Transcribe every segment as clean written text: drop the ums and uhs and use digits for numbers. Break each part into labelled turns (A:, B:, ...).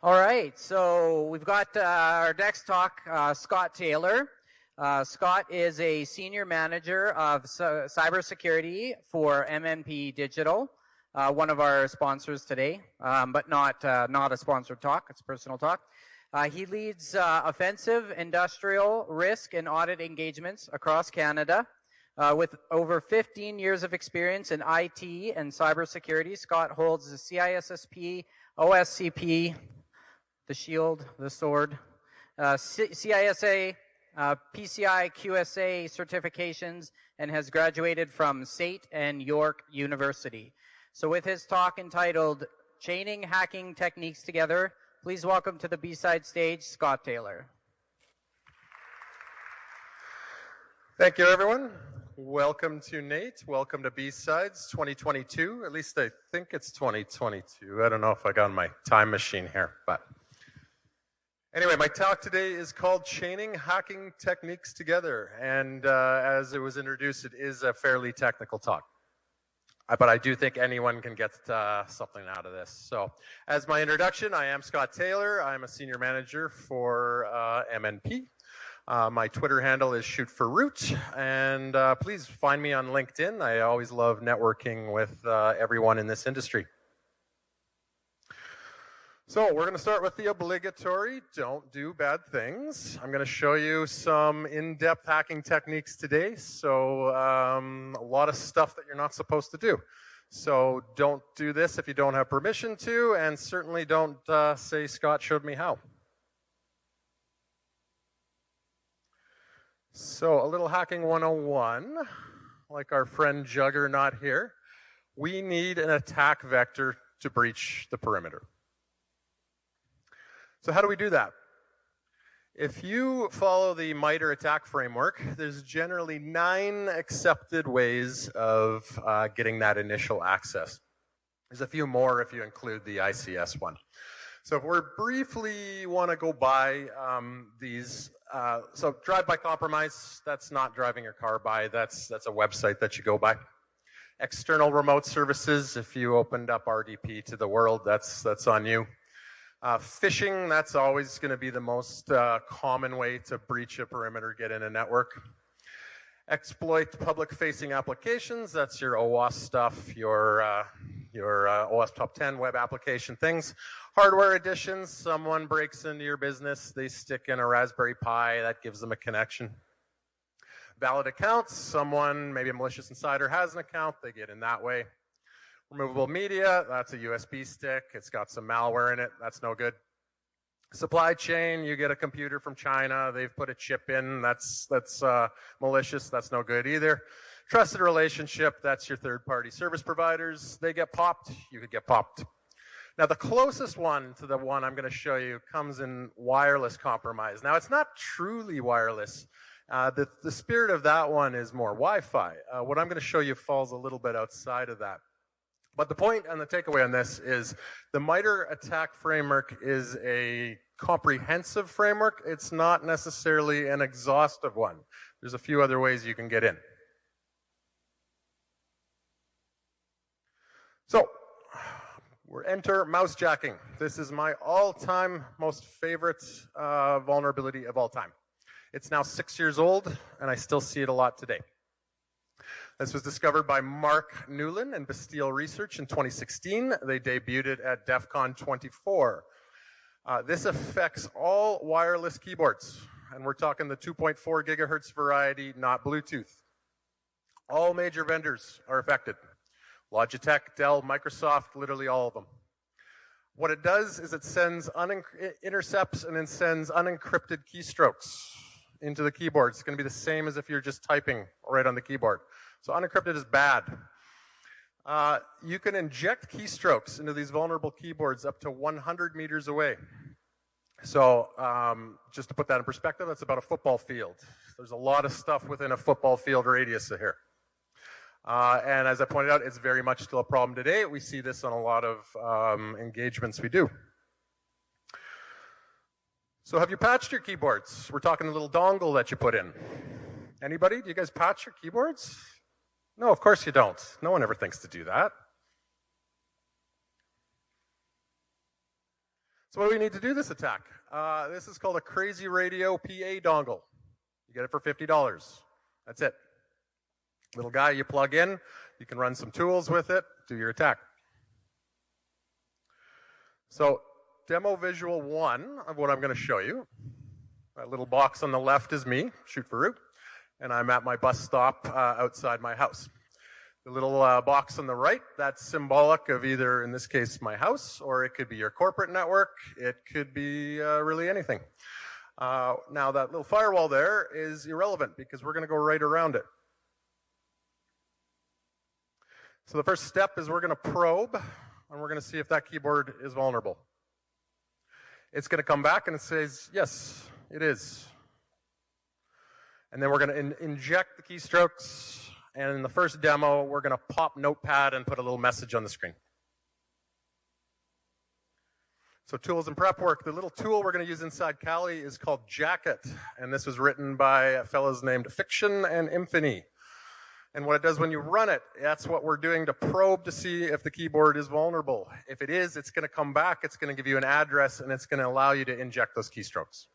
A: All right, so we've got our next talk, Scott Taylor. Scott is a senior manager of cybersecurity for MNP Digital, one of our sponsors today, but not a sponsored talk. It's a personal talk. He leads offensive, industrial, risk, and audit engagements across Canada. With over 15 years of experience in IT and cybersecurity, Scott holds the CISSP, OSCP, the shield, the sword, CISA, PCI, QSA certifications, and has graduated from SAIT and York University. So with his talk entitled Chaining Hacking Techniques Together, please welcome to the BSides stage, Scott Taylor.
B: Thank you, everyone. Welcome to Nate. Welcome to BSides 2022. At least I think it's 2022. I don't know if I got my time machine here, but anyway, my talk today is called Chaining Hacking Techniques Together, and as it was introduced, it is a fairly technical talk. But I do think anyone can get something out of this. So as my introduction, I am Scott Taylor. I'm a senior manager for MNP. My Twitter handle is shootforroot, and please find me on LinkedIn. I always love networking with everyone in this industry. So we're going to start with the obligatory, don't do bad things. I'm going to show you some in-depth hacking techniques today. So a lot of stuff that you're not supposed to do. So don't do this if you don't have permission to, and certainly don't say Scott showed me how. So a little hacking 101, like our friend Juggernaut here. We need an attack vector to breach the perimeter. So how do we do that? If you follow the MITRE attack framework, there's generally 9 accepted ways of getting that initial access. There's a few more if you include the ICS one. So if we briefly want to go by these, so drive-by compromise, that's not driving your car by, that's a website that you go by. External remote services, if you opened up RDP to the world, that's on you. Phishing, that's always going to be the most common way to breach a perimeter, get in a network. Exploit public-facing applications, that's your OWASP stuff, your OWASP Top 10 web application things. Hardware additions, someone breaks into your business, they stick in a Raspberry Pi, that gives them a connection. Valid accounts, someone, maybe a malicious insider has an account, they get in that way. Removable media, that's a USB stick. It's got some malware in it. That's no good. Supply chain, you get a computer from China. They've put a chip in. That's malicious. That's no good either. Trusted relationship, that's your third-party service providers. They get popped. You could get popped. Now, the closest one to the one I'm going to show you comes in wireless compromise. Now, it's not truly wireless. The spirit of that one is more Wi-Fi. What I'm going to show you falls a little bit outside of that. But the point and the takeaway on this is the MITRE attack framework is a comprehensive framework. It's not necessarily an exhaustive one. There's a few other ways you can get in. So, we're enter mouse jacking. This is my all-time most favorite vulnerability of all time. It's now 6 years old, and I still see it a lot today. This was discovered by Mark Newland and Bastille Research in 2016. They debuted it at DEF CON 24. This affects all wireless keyboards, and we're talking the 2.4 gigahertz variety, not Bluetooth. All major vendors are affected. Logitech, Dell, Microsoft, literally all of them. What it does is it sends intercepts and then sends unencrypted keystrokes into the keyboard. It's going to be the same as if you're just typing right on the keyboard. So unencrypted is bad. You can inject keystrokes into these vulnerable keyboards up to 100 meters away. So just to put that in perspective, that's about a football field. There's a lot of stuff within a football field radius here. And as I pointed out, it's very much still a problem today. We see this on a lot of engagements we do. So have you patched your keyboards? We're talking a little dongle that you put in. Anybody? Do you guys patch your keyboards? No, of course you don't. No one ever thinks to do that. So what do we need to do this attack? This is called a Crazy Radio PA dongle. You get it for $50. That's it. Little guy you plug in. You can run some tools with it. Do your attack. So demo visual 1 of what I'm going to show you. That little box on the left is me, shoot for root. And I'm at my bus stop outside my house. The little box on the right, that's symbolic of either, in this case, my house, or it could be your corporate network. It could be really anything. Now, that little firewall there is irrelevant because we're going to go right around it. So the first step is we're going to probe, and we're going to see if that keyboard is vulnerable. It's going to come back and it says, yes, it is. And then we're going to inject the keystrokes. And in the first demo, we're going to pop Notepad and put a little message on the screen. So tools and prep work. The little tool we're going to use inside Kali is called Jacket. And this was written by fellows named Fiction and Infini. And what it does when you run it, that's what we're doing to probe to see if the keyboard is vulnerable. If it is, it's going to come back. It's going to give you an address, and it's going to allow you to inject those keystrokes.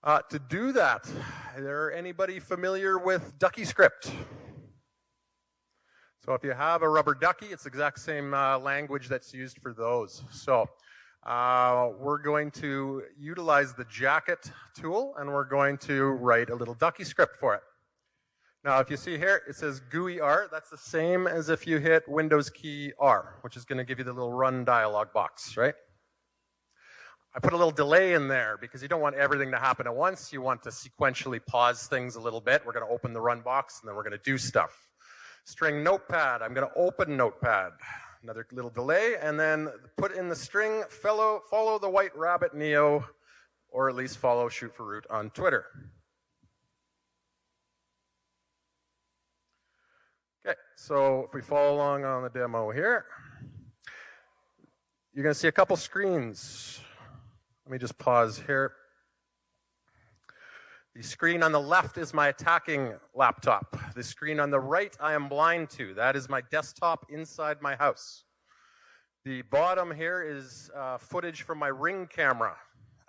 B: To do that, is there anybody familiar with Ducky Script? So if you have a rubber ducky, it's the exact same language that's used for those. So we're going to utilize the Jacket tool, and we're going to write a little Ducky script for it. Now, if you see here, it says GUI R. That's the same as if you hit Windows key R, which is going to give you the little run dialog box, right? I put a little delay in there because you don't want everything to happen at once. You want to sequentially pause things a little bit. We're going to open the run box, and then we're going to do stuff. String Notepad. I'm going to open Notepad. Another little delay, and then put in the string, follow the White Rabbit Neo, or at least follow Shoot for Root on Twitter. Okay, so if we follow along on the demo here, you're going to see a couple screens. Let me just pause here. The screen on the left is my attacking laptop. The screen on the right I am blind to. That is my desktop inside my house. The bottom here is footage from my Ring camera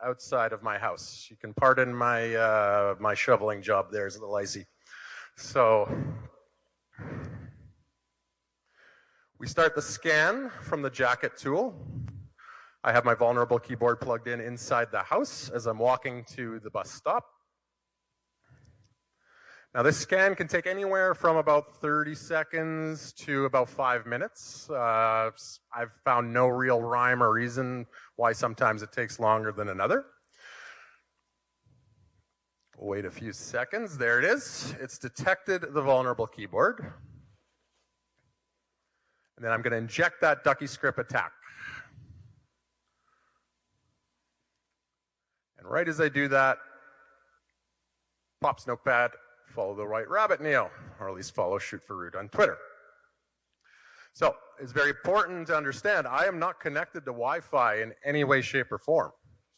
B: outside of my house. You can pardon my my shoveling job there is a little icy. So we start the scan from the Jacket tool. I have my vulnerable keyboard plugged in inside the house as I'm walking to the bus stop. Now this scan can take anywhere from about 30 seconds to about 5 minutes. I've found no real rhyme or reason why sometimes it takes longer than another. We'll wait a few seconds. There it is. It's detected the vulnerable keyboard. And then I'm going to inject that Ducky script attack. And right as I do that, pops Notepad, follow the White Rabbit Neo, or at least follow Shoot for Root on Twitter. So it's very important to understand I am not connected to Wi-Fi in any way, shape, or form.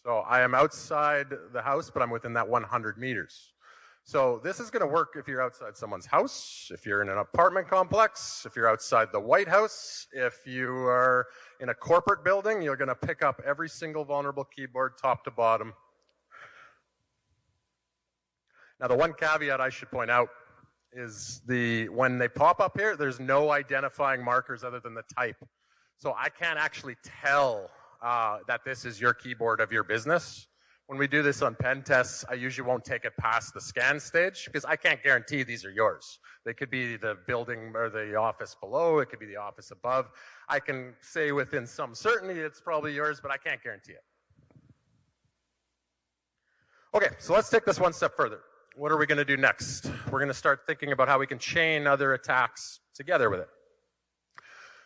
B: So I am outside the house, but I'm within that 100 meters. So this is going to work if you're outside someone's house, if you're in an apartment complex, if you're outside the White House, if you are in a corporate building, you're going to pick up every single vulnerable keyboard top to bottom. Now, the one caveat I should point out is when they pop up here, there's no identifying markers other than the type. So I can't actually tell that this is your keyboard of your business. When we do this on pen tests, I usually won't take it past the scan stage because I can't guarantee these are yours. They could be the building or the office below. It could be the office above. I can say within some certainty it's probably yours, but I can't guarantee it. Okay, so let's take this one step further. What are we going to do next? We're going to start thinking about how we can chain other attacks together with it.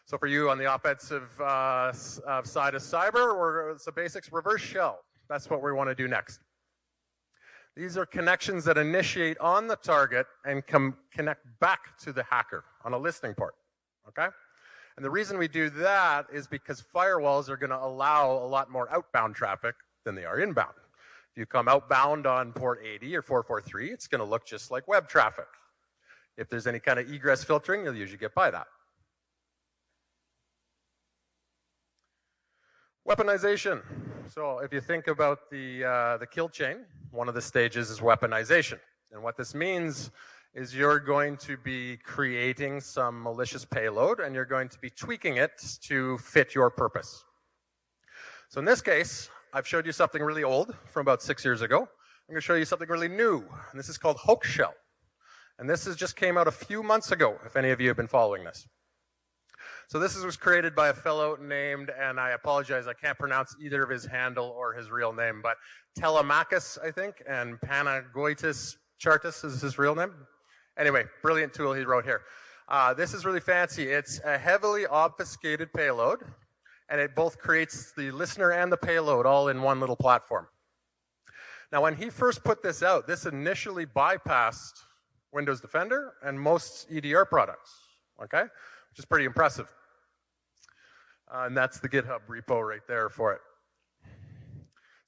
B: So for you on the offensive side of cyber, it's the basics reverse shell. That's what we want to do next. These are connections that initiate on the target and connect back to the hacker on a listening port, okay? And the reason we do that is because firewalls are going to allow a lot more outbound traffic than they are inbound. If you come outbound on port 80 or 443, it's going to look just like web traffic. If there's any kind of egress filtering, you'll usually get by that. Weaponization. So if you think about the kill chain, one of the stages is weaponization. And what this means is you're going to be creating some malicious payload and you're going to be tweaking it to fit your purpose. So in this case, I've showed you something really old from about 6 years ago. I'm going to show you something really new, and this is called Hoax Shell. And this just came out a few months ago, if any of you have been following this. So this was created by a fellow named, and I apologize, I can't pronounce either of his handle or his real name, but Telemachus, I think, and Panagoitis Chartis is his real name. Anyway, brilliant tool he wrote here. This is really fancy. It's a heavily obfuscated payload, and it both creates the listener and the payload all in one little platform. Now, when he first put this out, this initially bypassed Windows Defender and most EDR products, okay? Which is pretty impressive. And that's the GitHub repo right there for it.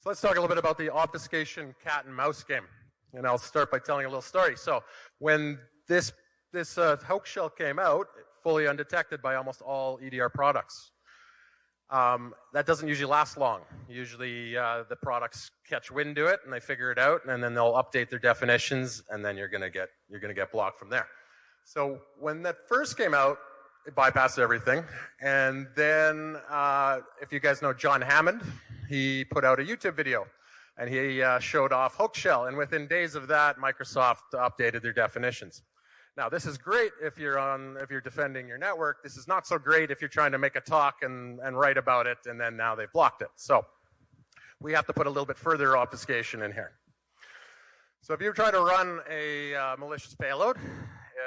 B: So let's talk a little bit about the obfuscation cat and mouse game. And I'll start by telling a little story. So when this hoax shell came out, fully undetected by almost all EDR products, that doesn't usually last long. Usually the products catch wind to it and they figure it out, and then they'll update their definitions, and then you're gonna get blocked from there. So when that first came out, it bypassed everything. And then if you guys know John Hammond, he put out a YouTube video and he showed off Hoax Shell, and within days of that, Microsoft updated their definitions. Now, this is great if you're defending your network. This is not so great if you're trying to make a talk and write about it, and then now they've blocked it. So we have to put a little bit further obfuscation in here. So if you're trying to run a malicious payload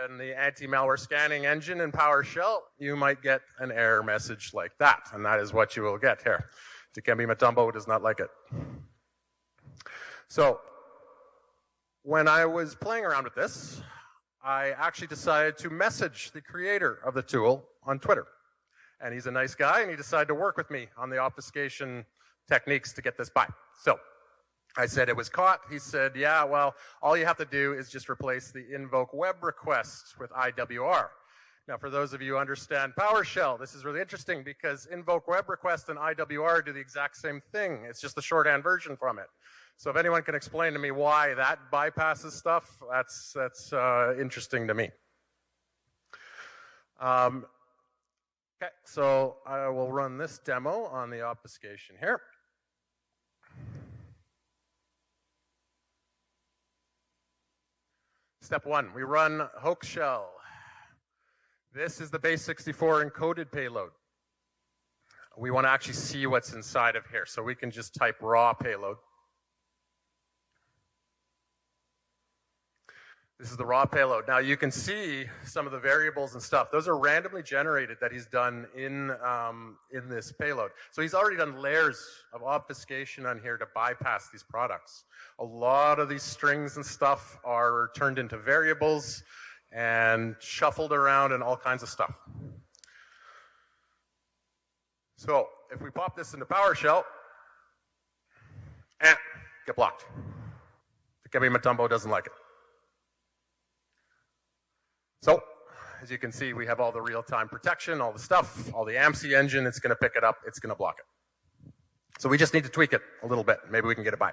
B: in the anti-malware scanning engine in PowerShell, you might get an error message like that, and that is what you will get here. Dikembe Mutombo does not like it. So when I was playing around with this, I actually decided to message the creator of the tool on Twitter. And he's a nice guy, and he decided to work with me on the obfuscation techniques to get this by. So I said it was caught. He said, yeah, well, all you have to do is just replace the invoke web request with IWR. Now, for those of you who understand PowerShell, this is really interesting because invoke web request and IWR do the exact same thing. It's just the shorthand version from it. So if anyone can explain to me why that bypasses stuff, that's interesting to me. Okay, so I will run this demo on the obfuscation here. Step one, we run Hoax Shell. This is the base64 encoded payload. We want to actually see what's inside of here, so we can just type raw payload. This is the raw payload. Now you can see some of the variables and stuff. Those are randomly generated that he's done in this payload. So he's already done layers of obfuscation on here to bypass these products. A lot of these strings and stuff are turned into variables and shuffled around and all kinds of stuff. So if we pop this into PowerShell, get blocked. Dikembe Mutombo doesn't like it. So, as you can see, we have all the real-time protection, all the stuff, all the AMSI engine. It's going to pick it up. It's going to block it. So we just need to tweak it a little bit. Maybe we can get it by.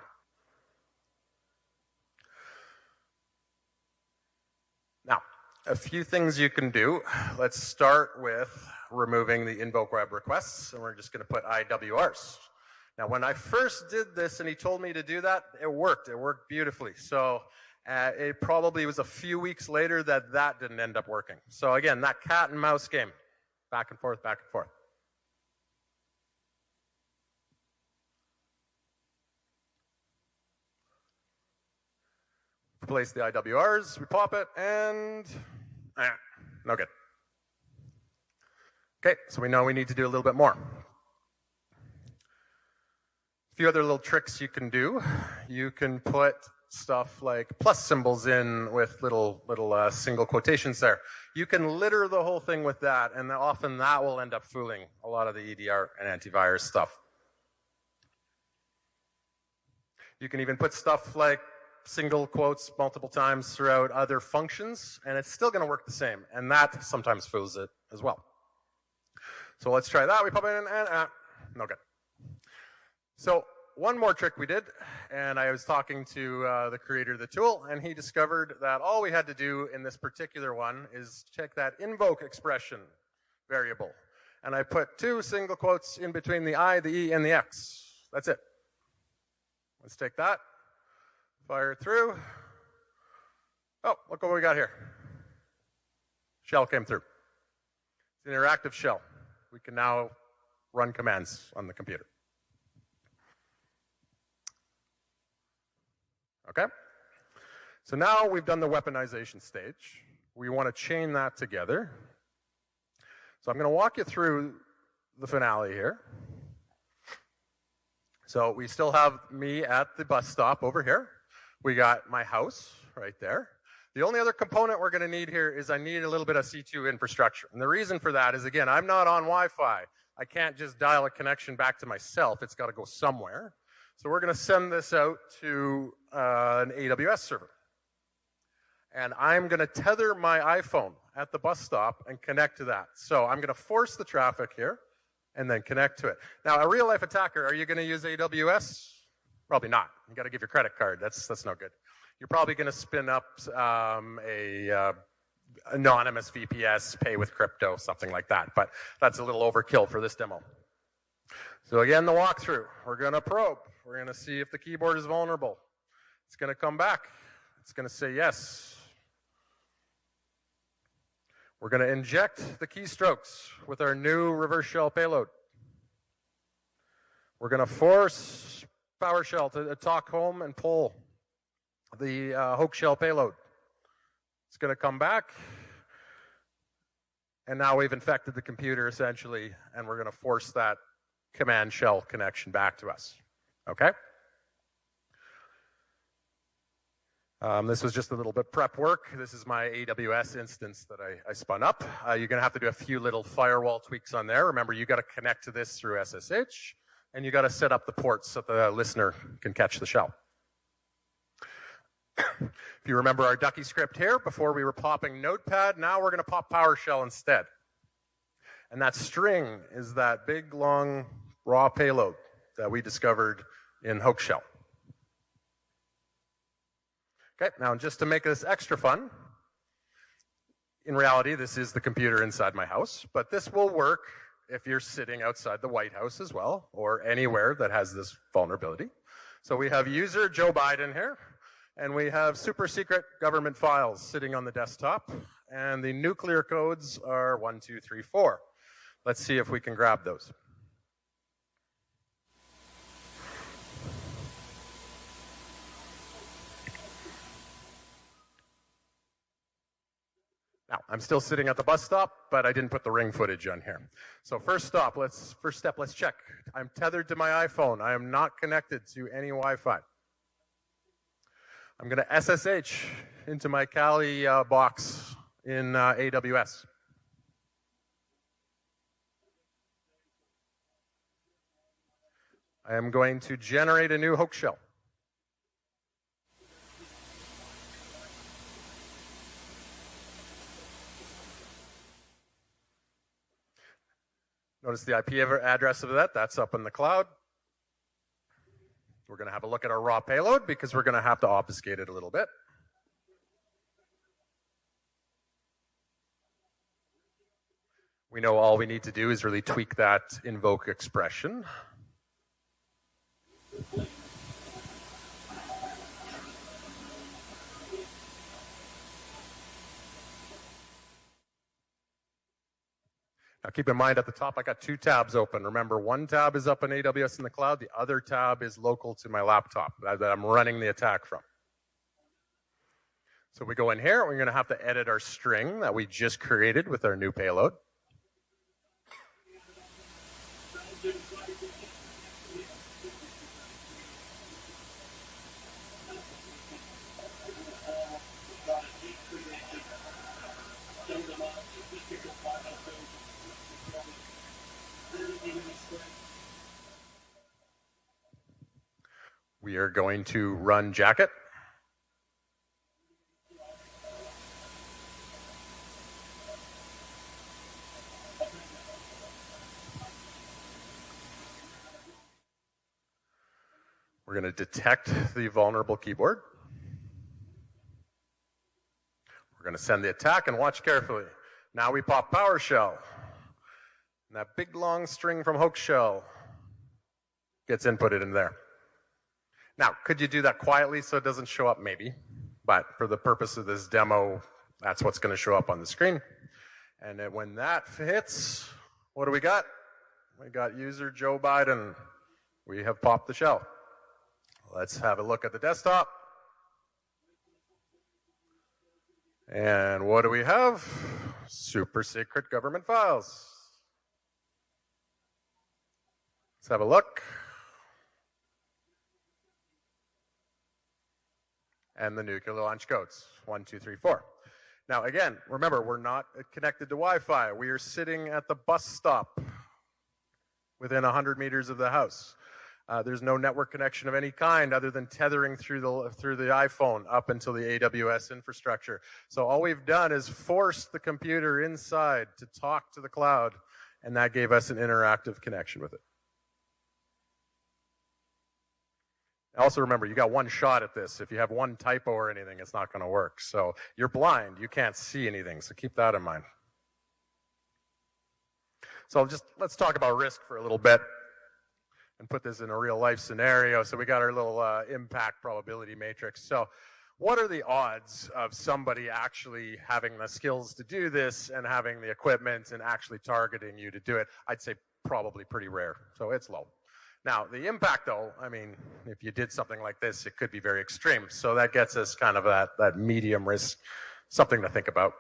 B: Now, a few things you can do. Let's start with removing the invoke web requests, and we're just going to put IWRs. Now, when I first did this and he told me to do that, it worked. It worked beautifully. So it probably was a few weeks later that didn't end up working. So again, that cat and mouse game, back and forth, back and forth. Replace the IWRs, we pop it, and no good. Okay, so we know we need to do a little bit more. A few other little tricks you can do. You can put stuff like plus symbols in with little single quotations there. You can litter the whole thing with that, and often that will end up fooling a lot of the EDR and antivirus stuff. You can even put stuff like single quotes multiple times throughout other functions, and it's still going to work the same, and that sometimes fools it as well. So let's try that. We pop it in, and no good. So one more trick we did, and I was talking to the creator of the tool, and he discovered that all we had to do in this particular one is check that invoke expression variable. And I put 2 single quotes in between the I, the E, and the X. That's it. Let's take that, fire it through. Oh, look what we got here. Shell came through. It's an interactive shell. We can now run commands on the computer. Okay? So now we've done the weaponization stage. We want to chain that together. So I'm going to walk you through the finale here. So we still have me at the bus stop over here. We got my house right there. The only other component we're going to need here is I need a little bit of C2 infrastructure. And the reason for that is, again, I'm not on Wi-Fi. I can't just dial a connection back to myself. It's got to go somewhere. So we're going to send this out to an AWS server. And I'm going to tether my iPhone at the bus stop and connect to that. So I'm going to force the traffic here and then connect to it. Now, a real-life attacker, are you going to use AWS? Probably not. You got to give your credit card. That's no good. You're probably going to spin up anonymous VPS, pay with crypto, something like that. But that's a little overkill for this demo. So again, the walkthrough. We're going to probe. We're going to see if the keyboard is vulnerable. It's going to come back. It's going to say yes. We're going to inject the keystrokes with our new reverse shell payload. We're going to force PowerShell to talk home and pull the hoax shell payload. It's going to come back. And now we've infected the computer, essentially, and we're going to force that command shell connection back to us. Okay? This was just a little bit prep work. This is my AWS instance that I spun up. You're going to have to do a few little firewall tweaks on there. Remember, you got to connect to this through SSH, and you got to set up the ports so the listener can catch the shell. If you remember our Ducky script here, before we were popping Notepad, now we're going to pop PowerShell instead. And that string is that big, long, raw payload that we discovered in hoax shell. Okay, now just to make this extra fun, in reality, this is the computer inside my house, but this will work if you're sitting outside the White House as well, or anywhere that has this vulnerability. So we have user Joe Biden here, and we have super secret government files sitting on the desktop, and the nuclear codes are 1, 2, 3, 4. Let's see if we can grab those. Now, I'm still sitting at the bus stop, but I didn't put the ring footage on here. So first step, let's check. I'm tethered to my iPhone. I am not connected to any Wi-Fi. I'm going to SSH into my Kali box in AWS. I am going to generate a new hoax shell. Notice the IP address of that. That's up in the cloud. We're going to have a look at our raw payload because we're going to have to obfuscate it a little bit. We know all we need to do is really tweak that invoke expression. Now keep in mind at the top I got 2 tabs open. Remember, one tab is up in AWS in the cloud, the other tab is local to my laptop that I'm running the attack from. So we go in here, we're going to have to edit our string that we just created with our new payload. We are going to run jacket. We're going to detect the vulnerable keyboard. We're going to send the attack and watch carefully. Now we pop PowerShell. And that big long string from hoax shell gets inputted in there. Now, could you do that quietly so it doesn't show up? Maybe. But for the purpose of this demo, that's what's going to show up on the screen. And then when that hits, what do we got? We got user Joe Biden. We have popped the shell. Let's have a look at the desktop. And what do we have? Super secret government files. Let's have a look. And the nuclear launch codes, 1, 2, 3, 4. Now again, remember, we're not connected to Wi-Fi. We are sitting at the bus stop within 100 meters of the house. There's no network connection of any kind other than tethering through the iPhone up until the AWS infrastructure. So all we've done is force the computer inside to talk to the cloud, and that gave us an interactive connection with it. Also remember, you got one shot at this. If you have one typo or anything, it's not going to work. So you're blind. You can't see anything. So keep that in mind. So let's talk about risk for a little bit and put this in a real life scenario. So we got our little impact probability matrix. So what are the odds of somebody actually having the skills to do this and having the equipment and actually targeting you to do it? I'd say probably pretty rare. So it's low. Now, the impact, though, I mean, if you did something like this, it could be very extreme. So that gets us kind of that medium risk, something to think about.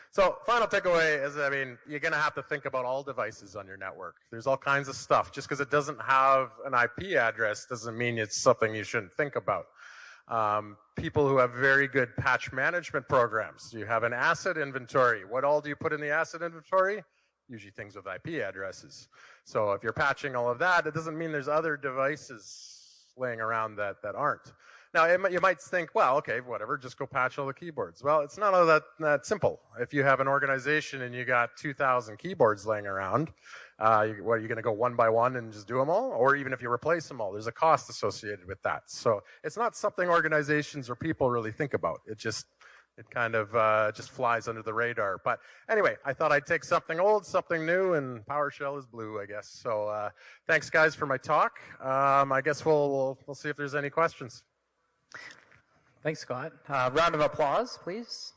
B: So final takeaway is, I mean, you're going to have to think about all devices on your network. There's all kinds of stuff. Just because it doesn't have an IP address doesn't mean it's something you shouldn't think about. People who have very good patch management programs. You have an asset inventory. What all do you put in the asset inventory? Usually things with IP addresses. So if you're patching all of that, it doesn't mean there's other devices laying around that aren't. Now, you might think, well, okay, whatever, just go patch all the keyboards. Well, it's not all that simple. If you have an organization and you got 2,000 keyboards laying around, are you going to go one by one and just do them all? Or even if you replace them all, there's a cost associated with that. So it's not something organizations or people really think about. It kind of just flies under the radar. But anyway, I thought I'd take something old, something new, and PowerShell is blue, I guess. So thanks, guys, for my talk. I guess we'll see if there's any questions.
A: Thanks, Scott. Round of applause, please.